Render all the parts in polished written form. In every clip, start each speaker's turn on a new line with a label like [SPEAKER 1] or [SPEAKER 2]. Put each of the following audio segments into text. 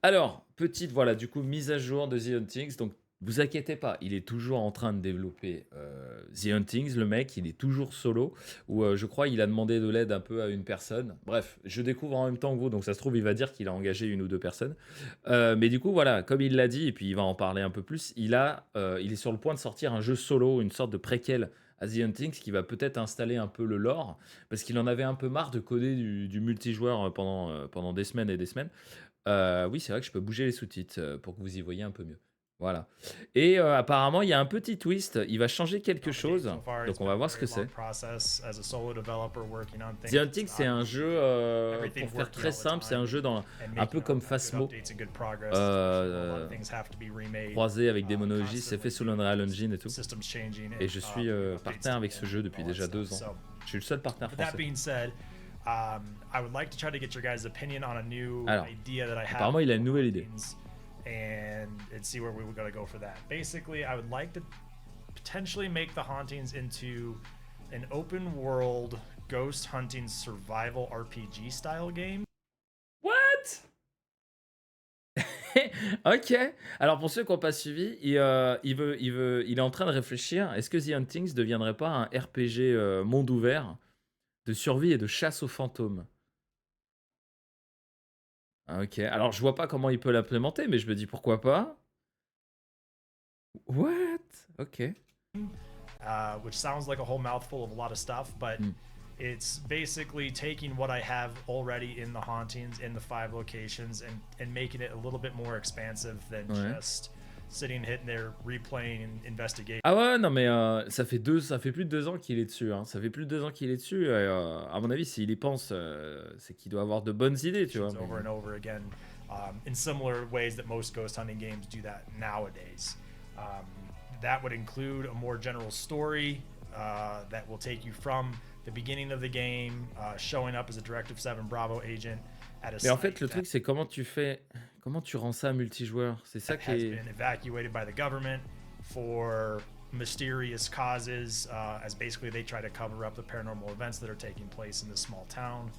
[SPEAKER 1] Alors, petite, voilà, du coup, mise à jour de The Huntings. Donc, vous inquiétez pas, il est toujours en train de développer The Huntings, le mec, il est toujours solo. Ou je crois il a demandé de l'aide un peu à une personne. Bref, je découvre en même temps que vous, donc ça se trouve, il va dire qu'il a engagé une ou deux personnes. Mais du coup, voilà, comme il l'a dit, et puis il va en parler un peu plus, il est sur le point de sortir un jeu solo, une sorte de préquel à The Huntings qui va peut-être installer un peu le lore, parce qu'il en avait un peu marre de coder du multijoueur pendant des semaines et des semaines. Oui, c'est vrai que je peux bouger les sous-titres, pour que vous y voyez un peu mieux. Voilà et apparemment, il y a un petit twist, il va changer quelque
[SPEAKER 2] Company
[SPEAKER 1] chose,
[SPEAKER 2] so far. It's
[SPEAKER 1] donc on
[SPEAKER 2] been
[SPEAKER 1] va
[SPEAKER 2] a
[SPEAKER 1] voir ce
[SPEAKER 2] very
[SPEAKER 1] que
[SPEAKER 2] long
[SPEAKER 1] c'est.
[SPEAKER 2] process as a solo developer working on
[SPEAKER 1] The
[SPEAKER 2] things. It's
[SPEAKER 1] Hunting, c'est
[SPEAKER 2] not
[SPEAKER 1] un jeu,
[SPEAKER 2] everything
[SPEAKER 1] pour faire
[SPEAKER 2] working
[SPEAKER 1] très
[SPEAKER 2] all the
[SPEAKER 1] simple, c'est un
[SPEAKER 2] time
[SPEAKER 1] jeu dans
[SPEAKER 2] and
[SPEAKER 1] un peu
[SPEAKER 2] making
[SPEAKER 1] comme
[SPEAKER 2] good
[SPEAKER 1] Phasmo,
[SPEAKER 2] updates and good progress, especially when a lot of
[SPEAKER 1] heu,
[SPEAKER 2] things have to be remade
[SPEAKER 1] croisé avec Démonologie, c'est fait
[SPEAKER 2] constantly
[SPEAKER 1] sous
[SPEAKER 2] due
[SPEAKER 1] l'Unreal
[SPEAKER 2] to
[SPEAKER 1] Engine et tout
[SPEAKER 2] systems changing
[SPEAKER 1] et
[SPEAKER 2] and
[SPEAKER 1] je suis,
[SPEAKER 2] updates
[SPEAKER 1] partenaire
[SPEAKER 2] to
[SPEAKER 1] avec
[SPEAKER 2] the
[SPEAKER 1] ce jeu
[SPEAKER 2] engine and
[SPEAKER 1] depuis
[SPEAKER 2] all that
[SPEAKER 1] déjà
[SPEAKER 2] stuff.
[SPEAKER 1] 2 ans.
[SPEAKER 2] So,
[SPEAKER 1] Je suis le seul partenaire
[SPEAKER 2] with that
[SPEAKER 1] français.
[SPEAKER 2] being said, I would like to try to get your guys' opinion on a new
[SPEAKER 1] Alors,
[SPEAKER 2] idea that I have
[SPEAKER 1] apparemment, il a
[SPEAKER 2] for
[SPEAKER 1] une nouvelle idée.
[SPEAKER 2] Hauntings and see where we were going to go for that. Basically, I would like to potentially make the Hauntings into an open world ghost hunting survival RPG style game.
[SPEAKER 1] What? OK. Alors pour ceux qui ont pas suivi, il est en train de réfléchir, est-ce que The Huntings deviendrait pas un RPG, monde ouvert de survie et de chasse aux fantômes? Ah OK. Alors je vois pas comment il peut l'implémenter, mais je me dis pourquoi pas? What? OK.
[SPEAKER 2] Which sounds like a whole mouthful of a lot of stuff, but
[SPEAKER 1] Mmh.
[SPEAKER 2] it's basically taking what I have already in the hauntings in the 5 locations and making it a little bit more expansive than
[SPEAKER 1] Ouais.
[SPEAKER 2] just sitting hitting there replaying investigation.
[SPEAKER 1] Ah ouais, non mais ça fait plus de 2 ans qu'il est dessus, hein. Ça fait plus de 2 ans qu'il est dessus et à mon avis, s'il y pense, c'est qu'il doit avoir de bonnes idées, tu vois? Mais
[SPEAKER 2] Over and over again, in similar ways that most ghost hunting games do that nowadays. Um, that would include a more general story that will take you from the beginning of the game, showing up as a Directive 7 Bravo agent at a
[SPEAKER 1] mais en fait,
[SPEAKER 2] site
[SPEAKER 1] le truc, c'est comment tu rends ça multijoueur? C'est ça
[SPEAKER 2] that
[SPEAKER 1] qui
[SPEAKER 2] has
[SPEAKER 1] est
[SPEAKER 2] been evacuated by the government for mysterious causes, as basically they try to cover up the paranormal events that are taking place in this small town.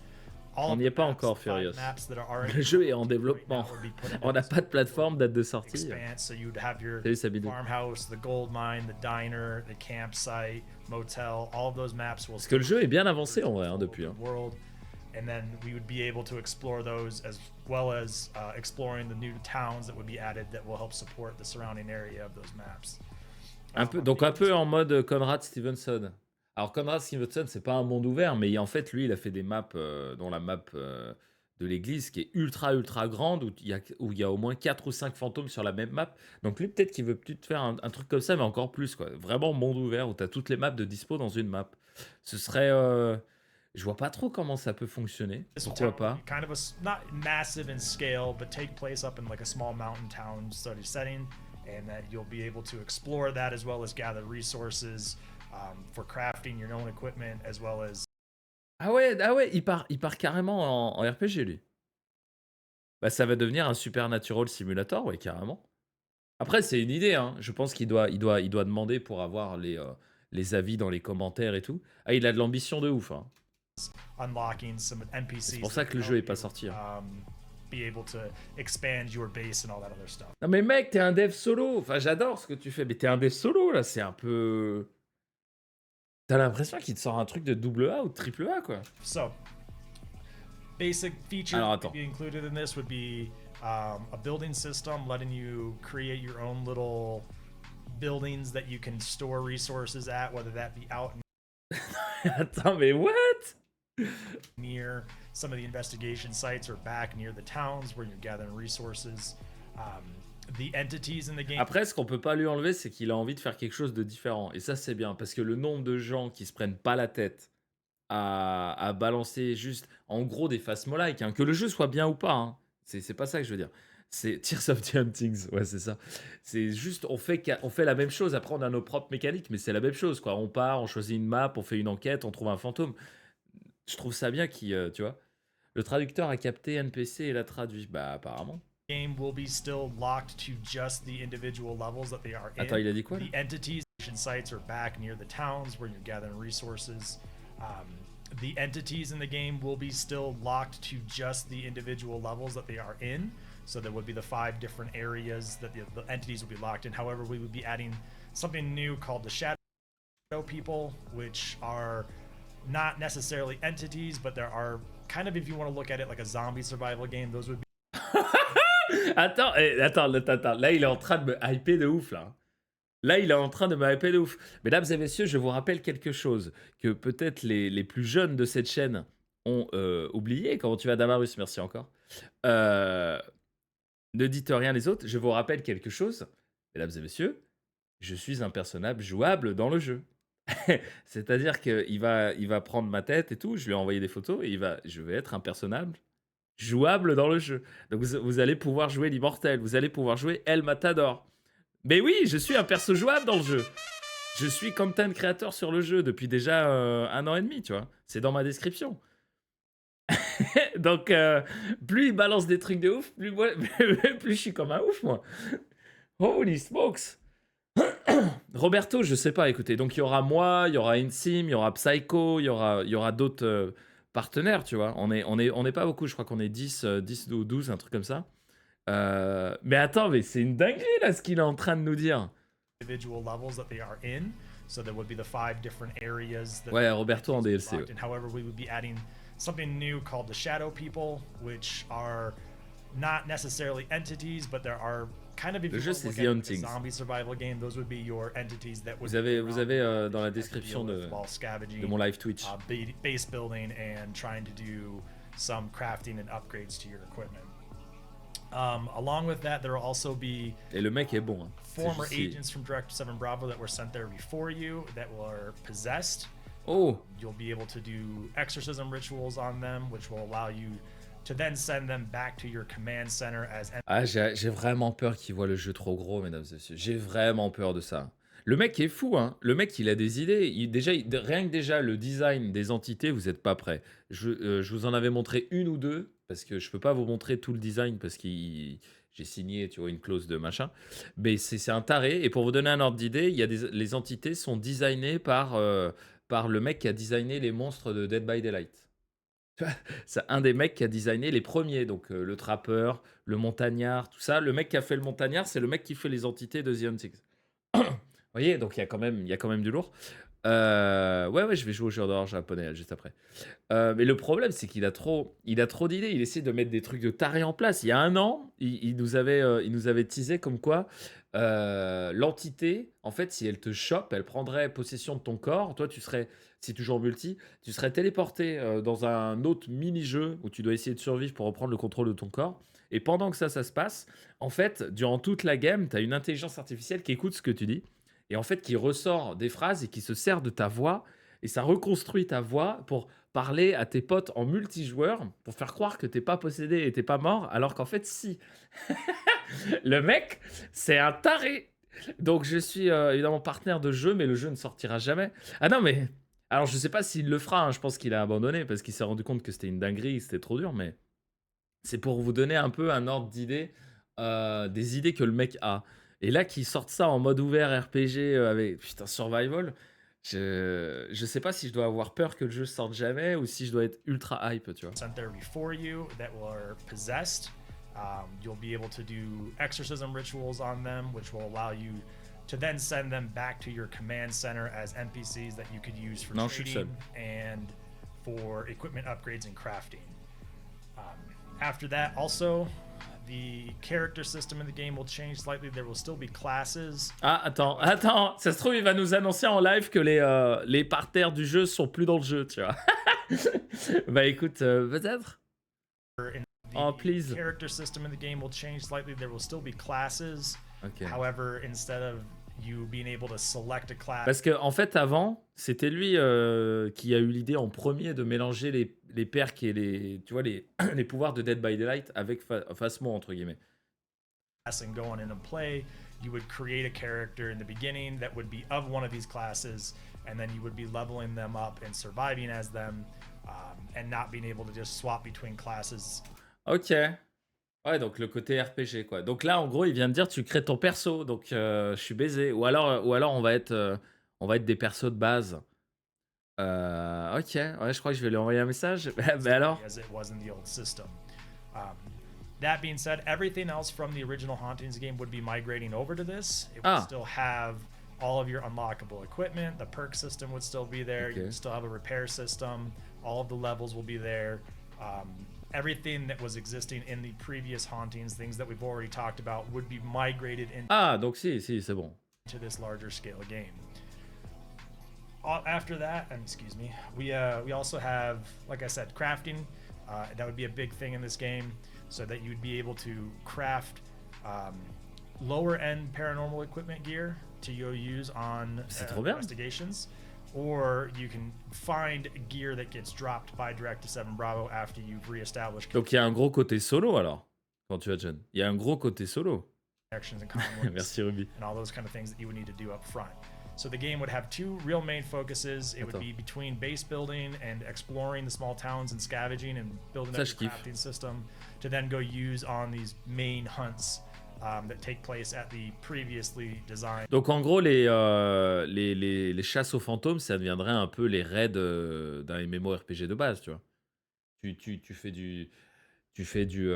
[SPEAKER 2] All
[SPEAKER 1] on
[SPEAKER 2] of
[SPEAKER 1] n'y est
[SPEAKER 2] the
[SPEAKER 1] pas
[SPEAKER 2] maps,
[SPEAKER 1] encore,
[SPEAKER 2] the 5
[SPEAKER 1] Furious.
[SPEAKER 2] maps that are already
[SPEAKER 1] Le jeu est en
[SPEAKER 2] right now
[SPEAKER 1] développement.
[SPEAKER 2] would be put into
[SPEAKER 1] On n'a
[SPEAKER 2] this
[SPEAKER 1] pas de plateforme, date de
[SPEAKER 2] world
[SPEAKER 1] sortie.
[SPEAKER 2] expanse. So you'd have your
[SPEAKER 1] Salut Sabine.
[SPEAKER 2] farmhouse, the gold mine, the diner, the campsite, motel. All of those maps will
[SPEAKER 1] Parce que le jeu est bien avancé en vrai, hein,
[SPEAKER 2] full
[SPEAKER 1] depuis.
[SPEAKER 2] open world, and then we would be able to explore those as well as exploring the new towns that would be added that will help support the surrounding area of those maps.
[SPEAKER 1] Donc un peu en mode Conrad Stevenson. Alors Conrad Stevenson, c'est pas un monde ouvert, mais en fait, lui, il a fait des maps, dont la map de l'église qui est ultra, ultra grande, où il y a au moins 4 ou 5 fantômes sur la même map. Donc lui, peut-être qu'il veut peut-être faire un truc comme ça, mais encore plus, quoi. Vraiment monde ouvert, où tu as toutes les maps de dispo dans une map. Ce serait... je vois pas trop comment ça peut fonctionner. Pourquoi pas?
[SPEAKER 2] Kind of not massive in scale, but take place up in like a small mountain town study setting, and that you'll be able to explore that as well as gather resources for crafting your own equipment as well as
[SPEAKER 1] Ah ouais, il part carrément en RPG, lui. Bah, ça va devenir un Supernatural Simulator, ouais, carrément. Après, c'est une idée, hein. Je pense qu'il doit demander pour avoir les avis dans les commentaires et tout. Ah, il a de l'ambition de ouf, hein.
[SPEAKER 2] unlocking some
[SPEAKER 1] C'est
[SPEAKER 2] NPCs
[SPEAKER 1] pour
[SPEAKER 2] that
[SPEAKER 1] ça que
[SPEAKER 2] can
[SPEAKER 1] le jeu est
[SPEAKER 2] help
[SPEAKER 1] pas
[SPEAKER 2] you
[SPEAKER 1] sorti, hein.
[SPEAKER 2] be able to expand your base and all that other stuff.
[SPEAKER 1] Non mais mec, t'es un dev solo. Enfin, j'adore ce que tu fais, mais t'es un dev solo là. C'est un peu. T'as l'impression qu'il te sort un truc de double A ou de triple A, quoi.
[SPEAKER 2] So, basic features
[SPEAKER 1] Alors
[SPEAKER 2] that
[SPEAKER 1] attends.
[SPEAKER 2] would be included in this would be a building system letting you create your own little buildings that you can store resources at, whether that be out
[SPEAKER 1] Attends, mais what?
[SPEAKER 2] near some of the investigation sites or back near the towns where you're gathering resources. The entities in the game.
[SPEAKER 1] Après, ce qu'on peut pas lui enlever, c'est qu'il a envie de faire quelque chose de différent. Et ça, c'est bien, parce que le nombre de gens qui se prennent pas la tête à balancer juste, en gros, des phasmolike, hein, que le jeu soit bien ou pas, hein. C'est pas ça que je veux dire. C'est Tears of the Huntings, ouais, c'est ça. C'est juste, on fait la même chose. Après, on a nos propres mécaniques, mais c'est la même chose, quoi. On part, on choisit une map, on fait une enquête, on trouve un fantôme. Je trouve ça bien tu vois. Le traducteur a capté NPC et l'a traduit. Bah, apparemment.
[SPEAKER 2] Game will be still locked to just the individual levels that they are in.
[SPEAKER 1] Attends, il a dit quoi là?
[SPEAKER 2] The entities sites are back near the towns where you're gathering resources. The entities in the game will be still locked to just the individual levels that they are in. So there would be the 5 different areas that the entities would be locked in. However, we would be adding something new called the Shadow People, which are not necessarily entities, but there are kind of, if you want to look at it like a zombie survival game, those would be
[SPEAKER 1] Attends, attends. Là, il est en train de me hyper de ouf, là. Là, il est en train de me hyper de ouf. Mesdames et messieurs, je vous rappelle quelque chose que peut-être les plus jeunes de cette chaîne ont oublié. Comment tu vas, Damarus? Merci encore. Ne dites rien les autres. Je vous rappelle quelque chose. Mesdames et messieurs, je suis un personnage jouable dans le jeu. C'est-à-dire qu'il va prendre ma tête et tout. Je lui ai envoyé des photos et je vais être un personnage jouable dans le jeu. Donc vous allez pouvoir jouer l'immortel. Vous allez pouvoir jouer El Matador. Mais oui, je suis un perso jouable dans le jeu. Je suis content creator sur le jeu depuis déjà 1 an et demi, tu vois. C'est dans ma description. Donc, plus il balance des trucs de ouf, plus je suis comme un ouf, moi. Holy smokes. Roberto, je sais pas, écoutez. Donc, il y aura moi, il y aura Insim, il y aura Psycho, il y aura d'autres partenaires, tu vois. On est pas beaucoup, je crois qu'on est 10 ou 12, un truc comme ça. Mais attends, mais c'est une dinguerie, là, ce qu'il est en train de nous dire.
[SPEAKER 2] individual levels that they are in. So there would be the 5 different areas that
[SPEAKER 1] Ouais, Roberto en DLC.
[SPEAKER 2] locked in. However, we would be adding something new called the Shadow People, which are not necessarily entities, but there are kind of, if
[SPEAKER 1] Le
[SPEAKER 2] you
[SPEAKER 1] jeu,
[SPEAKER 2] want to
[SPEAKER 1] c'est
[SPEAKER 2] look
[SPEAKER 1] The
[SPEAKER 2] at it like
[SPEAKER 1] Huntings.
[SPEAKER 2] a zombie survival game, those would be your entities that would
[SPEAKER 1] Vous avez dans la
[SPEAKER 2] have to
[SPEAKER 1] description
[SPEAKER 2] deal
[SPEAKER 1] de
[SPEAKER 2] with while scavenging,
[SPEAKER 1] mon live Twitch.
[SPEAKER 2] base building and trying to do some crafting and upgrades to your equipment. Along with that, there will also be
[SPEAKER 1] Et le mec est bon. Hein.
[SPEAKER 2] former
[SPEAKER 1] C'est-
[SPEAKER 2] agents from Director 7 Bravo that were sent there before you that were possessed.
[SPEAKER 1] Oh,
[SPEAKER 2] You'll be able to do exorcism rituals on them, which will allow you to then send them back to your command center as
[SPEAKER 1] ah, j'ai vraiment peur qu'il voit le jeu trop gros, mesdames et messieurs. J'ai vraiment peur de ça. Le mec est fou, hein. Le mec, il a des idées. Rien que déjà, le design des entités, vous n'êtes pas prêts. Je vous en avais montré une ou deux, parce que je peux pas vous montrer tout le design, parce que j'ai signé, tu vois, une clause de machin. Mais c'est un taré. Et pour vous donner un ordre d'idée, les entités sont designées par le mec qui a designé les monstres de Dead by Daylight. C'est un des mecs qui a designé les premiers, donc le trappeur, le montagnard, tout ça. Le mec qui a fait le montagnard, c'est le mec qui fait les entités de The Huntings. Vous voyez, donc il y a quand même du lourd. Ouais, je vais jouer au jeu d'horreur japonais juste après. Mais le problème, c'est qu'il a trop d'idées. Il essaie de mettre des trucs de taré en place. Il y a 1 an, il nous avait teasé comme quoi l'entité, en fait, si elle te chope, elle prendrait possession de ton corps. Toi, si tu joues en multi, tu serais téléporté dans un autre mini-jeu où tu dois essayer de survivre pour reprendre le contrôle de ton corps. Et pendant que ça se passe, en fait, durant toute la game, tu as une intelligence artificielle qui écoute ce que tu dis et en fait qui ressort des phrases et qui se sert de ta voix et ça reconstruit ta voix pour parler à tes potes en multijoueur pour faire croire que t'es pas possédé et t'es pas mort alors qu'en fait si. Le mec, c'est un taré. Donc je suis évidemment partenaire de jeu, mais le jeu ne sortira jamais. Ah non, mais alors je sais pas s'il le fera, hein. Je pense qu'il a abandonné parce qu'il s'est rendu compte que c'était une dinguerie, c'était trop dur, mais c'est pour vous donner un peu un ordre d'idée des idées que le mec a. Et là, qu'il sorte ça en mode ouvert RPG avec putain survival, je sais pas si je dois avoir peur que le jeu sorte jamais ou si je dois être ultra hype, tu vois.
[SPEAKER 2] sent there before you that were possessed. You'll be able to do exorcism rituals on them, which will allow you to then send them back to your command center as NPCs that you could use for
[SPEAKER 1] Non, je suis
[SPEAKER 2] trading
[SPEAKER 1] seul.
[SPEAKER 2] and for equipment upgrades and crafting. After that, also, the character system in the game will change slightly. There will still be classes.
[SPEAKER 1] Ah, attends, ça se trouve, il va nous annoncer en live que les parterres du jeu sont plus dans le jeu, tu vois. Bah écoute, peut-être.
[SPEAKER 2] The
[SPEAKER 1] Oh, please.
[SPEAKER 2] character system in the game will change slightly. There will still be classes.
[SPEAKER 1] Ok.
[SPEAKER 2] However, instead of you being able to select a class,
[SPEAKER 1] Parce que en fait, avant, c'était lui qui a eu l'idée en premier de mélanger les perks et tu vois, les pouvoirs de Dead by Daylight avec Phasmo, entre guillemets.
[SPEAKER 2] and going in and play, you would create a character in the beginning that would be of one of these classes, and then you would be leveling them up and surviving as them, and not being able to just swap between classes.
[SPEAKER 1] Ok. Ouais, donc le côté RPG, quoi. Donc là, en gros, il vient de dire, tu crées ton perso, donc je suis baisé. Ou alors on va être des persos de base. Ok, ouais, je crois que je vais lui envoyer un message. Mais alors?
[SPEAKER 2] As it was in the old system. That being said, everything else from the original Hauntings game would be migrating over to this. It would
[SPEAKER 1] Ah,
[SPEAKER 2] still have all of your unlockable equipment. The perk system would still be there. You would
[SPEAKER 1] ok.
[SPEAKER 2] still have a repair system. All of the levels will be there. Um, Everything that was existing in the previous Hauntings, things that we've already talked about, would be migrated
[SPEAKER 1] Ah, donc si, si, c'est bon.
[SPEAKER 2] into this larger scale game. After that, and excuse me, we also have, like I said, crafting. That would be a big thing in this game, so that you'd be able to craft lower end paranormal equipment gear to use on
[SPEAKER 1] C'est trop bien.
[SPEAKER 2] investigations, or you can find gear that gets dropped by Direct to 7 Bravo after you've reestablished
[SPEAKER 1] Donc il y a un gros côté solo alors, quand tu as Jen. Il y a un gros côté solo.
[SPEAKER 2] connections and common links.
[SPEAKER 1] Merci Ruby.
[SPEAKER 2] And all those kind of things that you would need to do up front. So the game would have two real main focuses. It would
[SPEAKER 1] Attends.
[SPEAKER 2] be between base building and exploring the small towns and scavenging and building
[SPEAKER 1] Ça,
[SPEAKER 2] up
[SPEAKER 1] je
[SPEAKER 2] your
[SPEAKER 1] kiffe.
[SPEAKER 2] crafting system to then go use on these main hunts that take place at the previously designed
[SPEAKER 1] Donc en gros, les chasses aux fantômes, ça deviendrait un peu les raids d'un MMORPG de base, tu vois. Tu fais du... Tu fais du...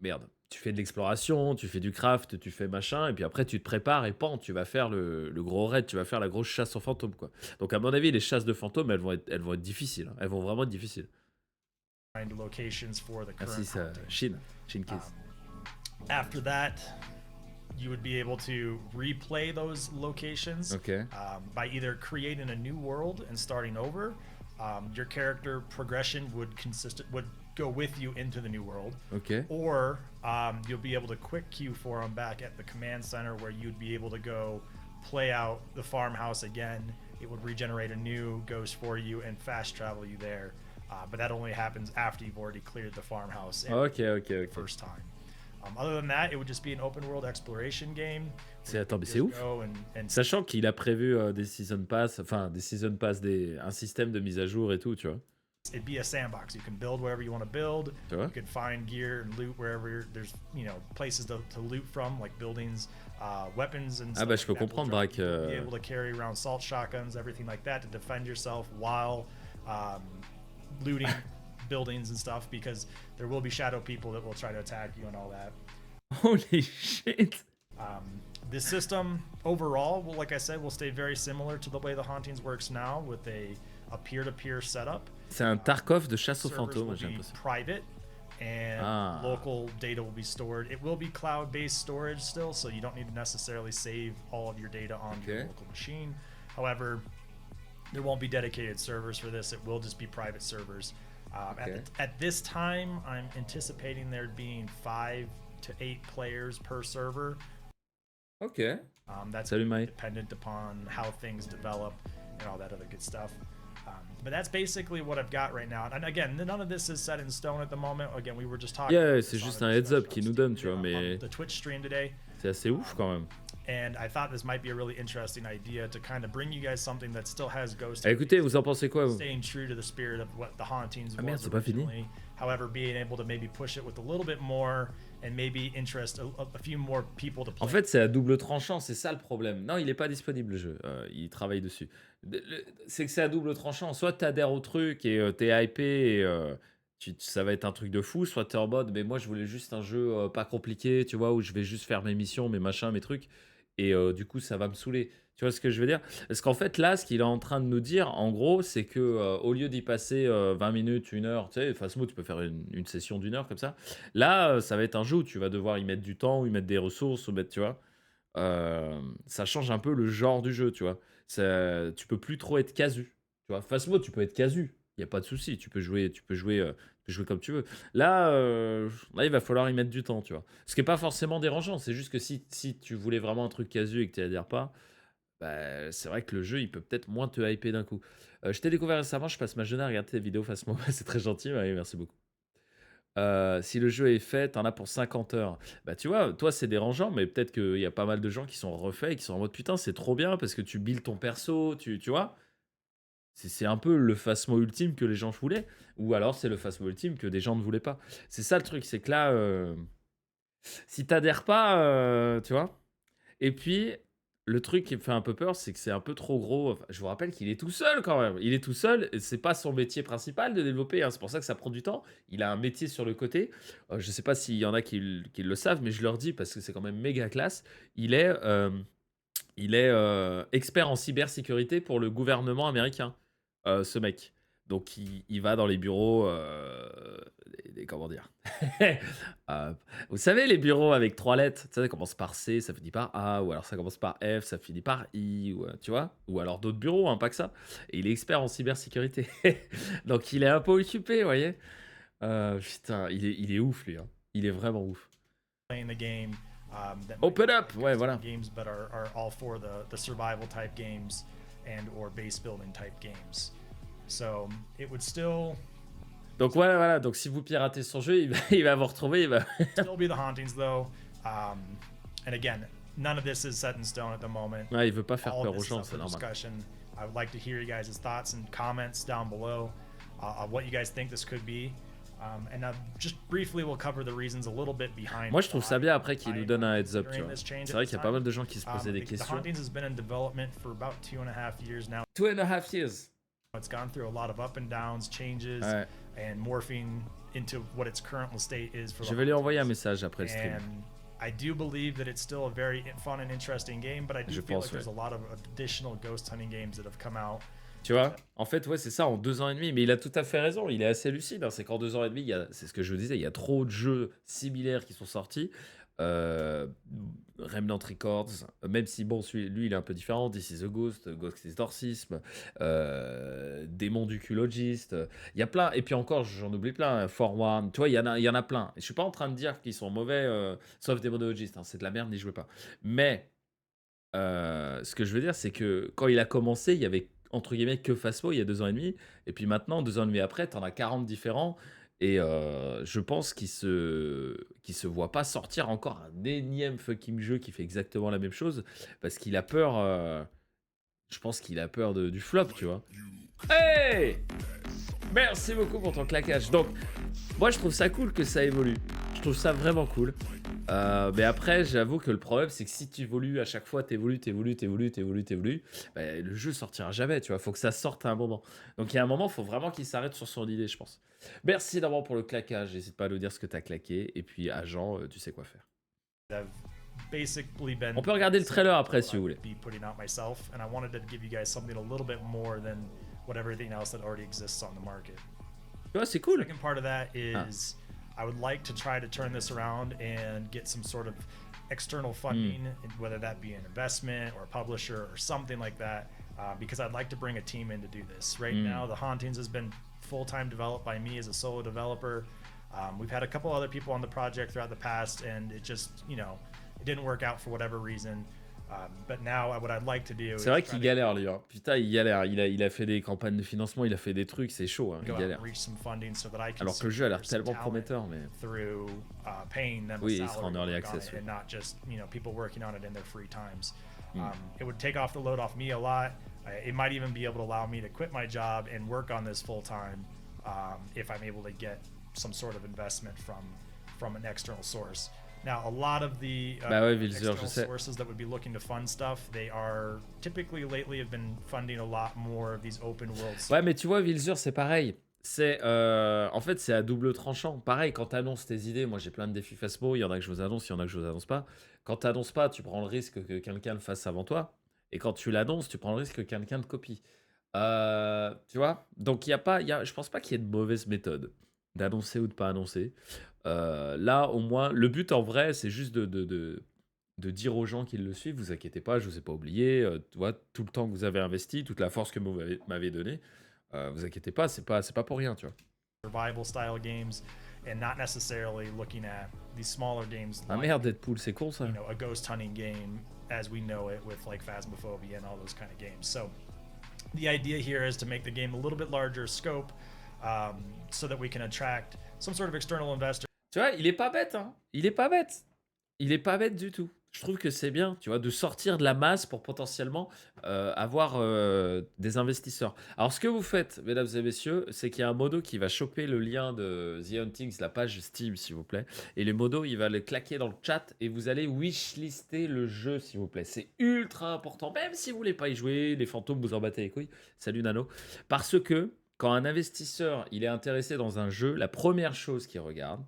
[SPEAKER 1] merde. Tu fais de l'exploration, tu fais du craft, tu fais machin, et puis après tu te prépares et pan, tu vas faire le gros raid, tu vas faire la grosse chasse aux fantômes, quoi. Donc à mon avis, les chasses de fantômes, elles vont être difficiles, hein. Elles vont vraiment être difficiles.
[SPEAKER 2] locations for the current
[SPEAKER 1] Merci, ça...
[SPEAKER 2] hunting.
[SPEAKER 1] Shin. Shin Kiss.
[SPEAKER 2] After that, you would be able to replay those locations
[SPEAKER 1] Ok.
[SPEAKER 2] by either creating a new world and starting over. Your character progression would go with you into the new world,
[SPEAKER 1] Ok.
[SPEAKER 2] or you'll be able to quick queue for them back at the command center, where you'd be able to go play out the farmhouse again. It would regenerate a new ghost for you and fast travel you there. But that only happens after you've already cleared the farmhouse
[SPEAKER 1] Ok, ok, ok.
[SPEAKER 2] first time. Other than that, it would just be an open world exploration game.
[SPEAKER 1] Attends, mais
[SPEAKER 2] Just
[SPEAKER 1] c'est ouf.
[SPEAKER 2] go and
[SPEAKER 1] Sachant qu'il a prévu des season pass, enfin des season pass, un système de mise à jour et tout, tu vois.
[SPEAKER 2] it'd be a sandbox. You can build wherever you want to build.
[SPEAKER 1] Tu vois.
[SPEAKER 2] You can find gear and loot wherever there's, places to loot from, like buildings, weapons and
[SPEAKER 1] Ah
[SPEAKER 2] stuff
[SPEAKER 1] bah
[SPEAKER 2] like
[SPEAKER 1] je peux
[SPEAKER 2] that will
[SPEAKER 1] comprendre,
[SPEAKER 2] drop.
[SPEAKER 1] Braque.
[SPEAKER 2] You'll be able to carry around salt shotguns, everything like that, to defend yourself while looting buildings and stuff, because there will be shadow people that will try to attack you and all that.
[SPEAKER 1] Holy shit.
[SPEAKER 2] The system overall, well, like I said, will stay very similar to the way the Hauntings works now, with a peer-to-peer setup.
[SPEAKER 1] C'est un Tarkov de chasse aux
[SPEAKER 2] Servers
[SPEAKER 1] fantômes,
[SPEAKER 2] will
[SPEAKER 1] j'ai
[SPEAKER 2] be
[SPEAKER 1] l'impression.
[SPEAKER 2] private, and
[SPEAKER 1] Ah.
[SPEAKER 2] local data will be stored. It will be cloud-based storage still, so you don't need to necessarily save all of your data on your
[SPEAKER 1] Okay.
[SPEAKER 2] local machine. However, there won't be dedicated servers for this. It will just be private servers.
[SPEAKER 1] Okay.
[SPEAKER 2] At this time, I'm anticipating there being 5 to 8 players per server.
[SPEAKER 1] Ok.
[SPEAKER 2] That's
[SPEAKER 1] Salut Mike.
[SPEAKER 2] dependent upon how things develop and all that other good stuff. But that's basically what I've got right now. And again, none of this is set in stone at the moment. Again, we were just talking.
[SPEAKER 1] Yeah,
[SPEAKER 2] about
[SPEAKER 1] c'est
[SPEAKER 2] this
[SPEAKER 1] juste
[SPEAKER 2] on
[SPEAKER 1] un
[SPEAKER 2] a
[SPEAKER 1] heads up
[SPEAKER 2] discussion
[SPEAKER 1] qu'ils
[SPEAKER 2] on
[SPEAKER 1] nous donnent, tu vois,
[SPEAKER 2] on
[SPEAKER 1] mais
[SPEAKER 2] the Twitch stream today.
[SPEAKER 1] c'est assez ouf quand même.
[SPEAKER 2] And I thought this might be a really interesting idea to kind of bring you guys something that still has ghost.
[SPEAKER 1] Ah, écoutez, vous en pensez quoi, vous?
[SPEAKER 2] Staying true to the spirit of what the Hauntings
[SPEAKER 1] Ah, merde,
[SPEAKER 2] was
[SPEAKER 1] c'est pas fini.
[SPEAKER 2] originally. However, being able to maybe push it with a little bit more and maybe interest a few more people to play.
[SPEAKER 1] En fait, c'est à double tranchant, c'est ça le problème. Non, il est pas disponible le jeu. Il travaille dessus. C'est que c'est à double tranchant. Soit tu adhères au truc et t'es hypé et ça va être un truc de fou, soit t'es en mode, mais moi je voulais juste un jeu pas compliqué, tu vois, où je vais juste faire mes missions, mes machins, mes trucs. Et du coup, ça va me saouler. Tu vois ce que je veux dire? Parce qu'en fait, là, ce qu'il est en train de nous dire, en gros, c'est que au lieu d'y passer 20 minutes, 1 heure, tu sais, Phasmo, tu peux faire une session d'1 heure comme ça. Là, ça va être un jeu où tu vas devoir y mettre du temps, ou y mettre des ressources, ou mettre, tu vois. Ça change un peu le genre du jeu, tu vois. Tu peux plus trop être casu. Tu vois, Phasmo, tu peux être casu. Il n'y a pas de souci. Tu peux jouer comme tu veux. Là, il va falloir y mettre du temps, tu vois. Ce qui n'est pas forcément dérangeant. C'est juste que si tu voulais vraiment un truc casu et que tu n'y adhères pas, bah, c'est vrai que le jeu, il peut peut-être moins te hyper d'un coup. Je t'ai découvert récemment, je passe ma journée à regarder tes vidéos Phasmo. C'est très gentil, ouais, merci beaucoup. Si le jeu est fait, t'en as pour 50 heures. Bah, tu vois, toi, c'est dérangeant, mais peut-être qu'il y a pas mal de gens qui sont refaits et qui sont en mode putain, c'est trop bien parce que tu builds ton perso, tu vois. C'est un peu le Phasmo ultime que les gens voulaient, ou alors c'est le Phasmo ultime que des gens ne voulaient pas. C'est ça le truc, c'est que là, si t'adhères pas, tu vois. Et puis, le truc qui me fait un peu peur, c'est que c'est un peu trop gros. Enfin, je vous rappelle qu'il est tout seul quand même. Il est tout seul, et c'est pas son métier principal de développer, hein. C'est pour ça que ça prend du temps. Il a un métier sur le côté. Je sais pas s'il y en a qui le savent, mais je leur dis parce que c'est quand même méga classe. Il est, expert en cybersécurité pour le gouvernement américain, ce mec. Donc il va dans les bureaux, comment dire? Heu, vous savez les bureaux avec 3 lettres, tu sais, ça commence par C, ça finit par A, ou alors ça commence par F, ça finit par I, ou, tu vois? Ou alors d'autres bureaux, hein, pas que ça. Et il est expert en cybersécurité. Donc il est un peu occupé, vous voyez? Putain, il est ouf lui, hein. Il est vraiment ouf.
[SPEAKER 2] playing the game that might
[SPEAKER 1] Open
[SPEAKER 2] be
[SPEAKER 1] up! Ouais, voilà.
[SPEAKER 2] games, but are all for the survival type games and or base building type games. So it would
[SPEAKER 1] Donc voilà, donc si vous piratez son jeu, il va vous retrouver, il va
[SPEAKER 2] still be the Hauntings though. And again, none of this is set in stone at the moment.
[SPEAKER 1] ouais, il veut pas faire
[SPEAKER 2] All
[SPEAKER 1] peur
[SPEAKER 2] of
[SPEAKER 1] aux
[SPEAKER 2] this is
[SPEAKER 1] gens,
[SPEAKER 2] up
[SPEAKER 1] c'est
[SPEAKER 2] for
[SPEAKER 1] normal.
[SPEAKER 2] discussion. I would like to hear you guys' thoughts and comments down below on what you guys think this could be. And just briefly, we'll cover the reasons a little bit behind.
[SPEAKER 1] Moi, je trouve ça bien après qu'il
[SPEAKER 2] I
[SPEAKER 1] nous donne
[SPEAKER 2] am
[SPEAKER 1] un heads up, tu
[SPEAKER 2] considering
[SPEAKER 1] vois.
[SPEAKER 2] this change
[SPEAKER 1] C'est
[SPEAKER 2] at
[SPEAKER 1] vrai
[SPEAKER 2] the
[SPEAKER 1] qu'il y a
[SPEAKER 2] time.
[SPEAKER 1] pas mal de gens qui se posaient des
[SPEAKER 2] The
[SPEAKER 1] questions.
[SPEAKER 2] Hauntings has been in development for about 2.5 years now.
[SPEAKER 1] 2.5 years.
[SPEAKER 2] It's gone through a lot of up and downs, changes,
[SPEAKER 1] Ouais.
[SPEAKER 2] and morphing into what its current state is for
[SPEAKER 1] Je
[SPEAKER 2] the
[SPEAKER 1] vais lui envoyer un
[SPEAKER 2] Hauntings.
[SPEAKER 1] message après le stream.
[SPEAKER 2] And I do believe that it's still a very fun and interesting game, but I do
[SPEAKER 1] Je
[SPEAKER 2] feel
[SPEAKER 1] pense,
[SPEAKER 2] like there's a lot of additional ghost hunting games that have come out.
[SPEAKER 1] Tu vois? En fait, ouais, c'est ça, en 2 ans et demi. Mais il a tout à fait raison, il est assez lucide, hein. C'est qu'en 2 ans et demi, c'est ce que je vous disais, il y a trop de jeux similaires qui sont sortis. Remnant Records, même si bon, lui, il est un peu différent. This is a Ghost, Ghost Exorcism, Démon du culogiste. Il y a plein, et puis encore, j'en oublie plein. For One, tu vois, il y en a plein. Et je suis pas en train de dire qu'ils sont mauvais, sauf Démonologist, hein, c'est de la merde, n'y jouez pas. Mais ce que je veux dire, c'est que quand il a commencé, il y avait entre guillemets que Phasmo il y a 2 ans et demi. Et puis maintenant, 2 ans et demi après, t'en as 40 différents. Et je pense qu'il se voit pas sortir encore un énième fucking jeu qui fait exactement la même chose. Parce qu'il a peur. Je pense qu'il a peur du flop, tu vois. Hey! Merci beaucoup pour ton claquage. Donc, moi, je trouve ça cool que ça évolue. Je trouve ça vraiment cool. Mais après, j'avoue que le problème, c'est que si tu évolues à chaque fois, t'évolues, bah, le jeu sortira jamais, tu vois. Faut que ça sorte à un moment. Donc, il y a un moment, faut vraiment qu'il s'arrête sur son idée, je pense. Merci d'abord pour le claquage. N'hésite pas à nous dire ce que t'as claqué. Et puis, à Jean, tu sais quoi faire.
[SPEAKER 2] I've basically been
[SPEAKER 1] On peut regarder le trailer après, si vous voulez.
[SPEAKER 2] be putting out myself, and I wanted to give you guys something a little bit more than what everything else that already exists on the market.
[SPEAKER 1] Tu vois, c'est cool.
[SPEAKER 2] Second part of that is I would like to try to turn this around and get some sort of external funding, whether that be an investment or a publisher or something like that, because I'd like to bring a team in to do this. Right now, The Hauntings has been full-time developed by me as a solo developer. We've had a couple other people on the project throughout the past, and it just, it didn't work out for whatever reason. But now what I'd like to do is
[SPEAKER 1] C'est vrai
[SPEAKER 2] try
[SPEAKER 1] qu'il
[SPEAKER 2] to
[SPEAKER 1] galère, lui, hein. Putain, il galère. Il a fait des campagnes de financement, il a fait des trucs, c'est chaud, hein.
[SPEAKER 2] go
[SPEAKER 1] Il
[SPEAKER 2] out
[SPEAKER 1] galère.
[SPEAKER 2] and reach some funding so that I can
[SPEAKER 1] Alors que le jeu a l'air
[SPEAKER 2] secure some
[SPEAKER 1] tellement
[SPEAKER 2] talent
[SPEAKER 1] prometteur, mais.
[SPEAKER 2] through paying them
[SPEAKER 1] Oui,
[SPEAKER 2] a
[SPEAKER 1] il sera
[SPEAKER 2] salary
[SPEAKER 1] en early
[SPEAKER 2] to work on
[SPEAKER 1] access,
[SPEAKER 2] it
[SPEAKER 1] oui.
[SPEAKER 2] and not just people working on it in their free times. It would take off the load off me a lot. It might even be able to allow me to quit my job and work on this full time if I'm able to get some sort of investment from an external source. Now, a lot of the
[SPEAKER 1] Bah ouais, Vilzer, je
[SPEAKER 2] external
[SPEAKER 1] sais.
[SPEAKER 2] sources that would be looking to fund stuff, they are typically lately have been funding a lot more of these open world.
[SPEAKER 1] Ouais, mais tu vois, Vilzer, c'est pareil. En fait, c'est à double tranchant. Pareil, quand tu annonces tes idées, moi j'ai plein de défis Phasmo, il y en a que je vous annonce, il y en a que je vous annonce pas. Quand tu annonces pas, tu prends le risque que quelqu'un le fasse avant toi. Et quand tu l'annonces, tu prends le risque que quelqu'un te copie. Tu vois? Donc, je pense pas qu'il y ait de mauvaise méthode d'annoncer ou de pas annoncer. Là, au moins, le but en vrai, c'est juste de dire aux gens qui le suivent, vous inquiétez pas, je vous ai pas oublié. Tu vois, tout le temps que vous avez investi, toute la force que vous m'avez donnée, vous inquiétez pas, c'est pas pour rien, tu vois.
[SPEAKER 2] Survival style games and not necessarily looking at these smaller games
[SPEAKER 1] Ah
[SPEAKER 2] like,
[SPEAKER 1] merde, Deadpool, c'est con ça.
[SPEAKER 2] a ghost hunting game as we know it with like Phasmophobia and all those kind of games. So the idea here is to make the game a little bit larger scope so that we can attract some sort of external investor.
[SPEAKER 1] Tu vois, il est pas bête, hein. Il est pas bête. Il est pas bête du tout. Je trouve que c'est bien, tu vois, de sortir de la masse pour potentiellement avoir des investisseurs. Alors, ce que vous faites, mesdames et messieurs, c'est qu'il y a un modo qui va choper le lien de The Huntings, la page Steam, s'il vous plaît. Et le modo, il va le claquer dans le chat et vous allez wishlister le jeu, s'il vous plaît. C'est ultra important, même si vous voulez pas y jouer, les fantômes, vous en battez les couilles. Salut Nano. Parce que quand un investisseur il est intéressé dans un jeu, la première chose qu'il regarde,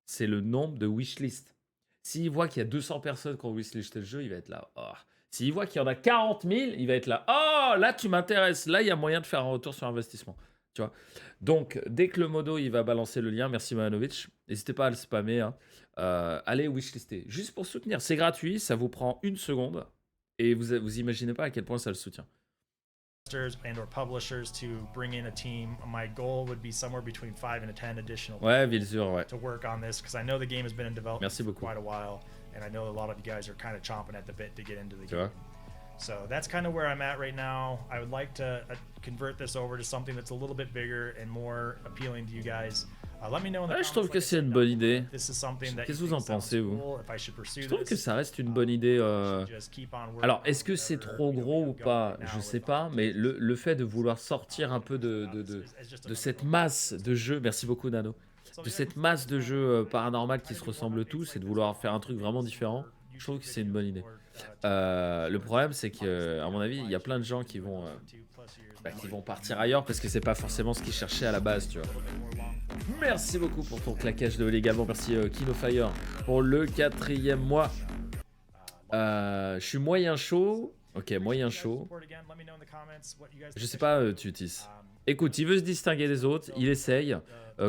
[SPEAKER 1] c'est le nombre de wishlists. S'il voit qu'il y a 200 personnes qui ont wishlisté le jeu, il va être là. Oh. S'il voit qu'il y en a 40 000, il va être là. Oh, là, tu m'intéresses. Là, il y a moyen de faire un retour sur investissement. Tu vois. Donc, dès que le modo il va balancer le lien, merci Manovic, n'hésitez pas à le spammer. Hein. Allez wishlister. Juste pour soutenir. C'est gratuit, ça vous prend 1 seconde. Et vous imaginez pas à quel point ça le soutient.
[SPEAKER 2] And or publishers to bring in a team. My goal would be somewhere between 5 and 10 additional
[SPEAKER 1] Ouais, Vilzur, ouais.
[SPEAKER 2] to work on this because I know the game has been in development
[SPEAKER 1] Merci
[SPEAKER 2] for
[SPEAKER 1] beaucoup.
[SPEAKER 2] quite a while, and I know a lot of you guys are kind of chomping at the bit to get into the
[SPEAKER 1] Tu
[SPEAKER 2] game.
[SPEAKER 1] vois.
[SPEAKER 2] So that's kind of where I'm at right now. I would like to convert this over to something that's a little bit bigger and more appealing to you guys. Let me know in the
[SPEAKER 1] Ouais, je
[SPEAKER 2] comments,
[SPEAKER 1] trouve
[SPEAKER 2] like
[SPEAKER 1] que
[SPEAKER 2] I
[SPEAKER 1] c'est
[SPEAKER 2] said,
[SPEAKER 1] une
[SPEAKER 2] down
[SPEAKER 1] bonne
[SPEAKER 2] below
[SPEAKER 1] idée.
[SPEAKER 2] if this is something that
[SPEAKER 1] Qu'est-ce
[SPEAKER 2] you
[SPEAKER 1] que vous en
[SPEAKER 2] think sounds
[SPEAKER 1] pensez, vous?
[SPEAKER 2] cool, if I should pursue
[SPEAKER 1] Je trouve que
[SPEAKER 2] this.
[SPEAKER 1] ça reste une bonne idée.
[SPEAKER 2] Just keep on working
[SPEAKER 1] Alors,
[SPEAKER 2] on
[SPEAKER 1] est-ce que c'est
[SPEAKER 2] whatever,
[SPEAKER 1] trop
[SPEAKER 2] you know,
[SPEAKER 1] gros
[SPEAKER 2] we
[SPEAKER 1] ou
[SPEAKER 2] have
[SPEAKER 1] pas?
[SPEAKER 2] going right
[SPEAKER 1] Je
[SPEAKER 2] now
[SPEAKER 1] sais
[SPEAKER 2] with
[SPEAKER 1] pas, mais
[SPEAKER 2] Huntings.
[SPEAKER 1] le fait de vouloir sortir un peu de cette masse de jeux, merci beaucoup Nano, de cette masse de jeux paranormal qui se ressemblent tous et de vouloir faire un truc vraiment différent, je trouve que c'est une bonne idée. Le problème, c'est que, à mon avis, il y a plein de gens qui vont partir ailleurs parce que c'est pas forcément ce qu'ils cherchaient à la base, tu vois. Merci beaucoup pour ton claquage de également. Merci Kinofire pour le 4e mois. Je suis moyen chaud. Ok, moyen chaud. Je sais pas, Tutis. Écoute, il veut se distinguer des autres, il essaye.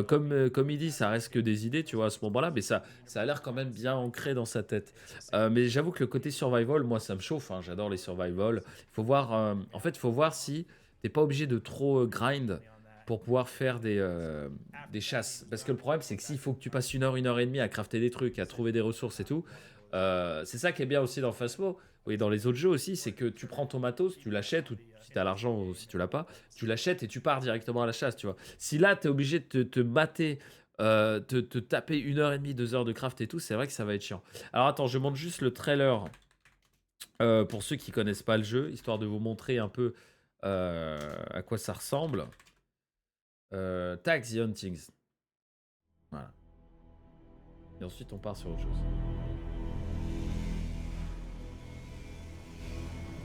[SPEAKER 1] Comme il dit, ça reste que des idées, tu vois, à ce moment-là, mais ça a l'air quand même bien ancré dans sa tête. Mais j'avoue que le côté survival, moi, ça me chauffe. Hein, j'adore les survival. Il faut voir, en fait, il faut voir si t'es pas obligé de trop grind pour pouvoir faire des chasses. Parce que le problème, c'est que s'il faut que tu passes 1 heure, 1 heure et demie à crafter des trucs, à trouver des ressources et tout, c'est ça qui est bien aussi dans Phasmo. Oui, dans les autres jeux aussi, c'est que tu prends ton matos, tu l'achètes, ou si tu as l'argent ou si tu l'as pas, tu l'achètes et tu pars directement à la chasse, tu vois. Si là, tu es obligé de te mater, te taper 1 heure et demie, 2 heures de craft et tout, c'est vrai que ça va être chiant. Alors attends, je montre juste le trailer pour ceux qui connaissent pas le jeu, histoire de vous montrer un peu à quoi ça ressemble. Tag The Huntings. Voilà. Et ensuite, on part sur autre chose.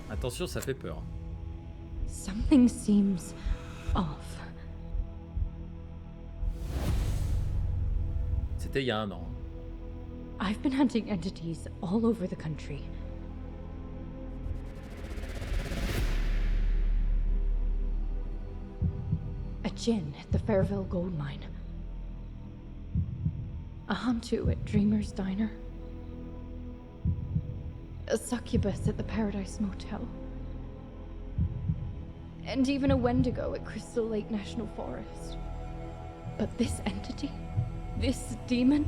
[SPEAKER 1] Attention, ça fait peur.
[SPEAKER 3] Something seems off.
[SPEAKER 1] C'était il y a 1 an.
[SPEAKER 3] I've been hunting entities all over the country. A djinn at the Fairville gold mine. A Hantu at Dreamer's Diner. A succubus at the Paradise Motel. And even a Wendigo at Crystal Lake National Forest. But this entity, this demon,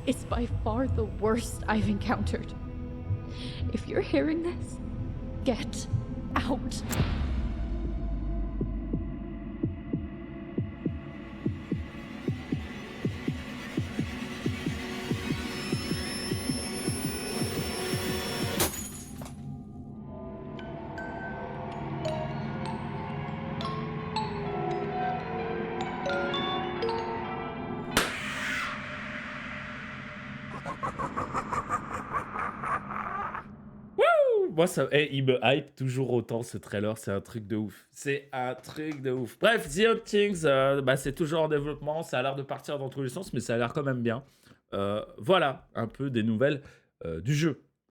[SPEAKER 3] is by far the worst I've encountered. If you're hearing this, get out.
[SPEAKER 1] Moi, il me hype toujours autant ce trailer, c'est un truc de ouf. C'est un truc de ouf. Bref, The Huntings, c'est toujours en développement, ça a l'air de partir dans tous les sens, mais ça a l'air quand même bien. Voilà, un peu des nouvelles du jeu.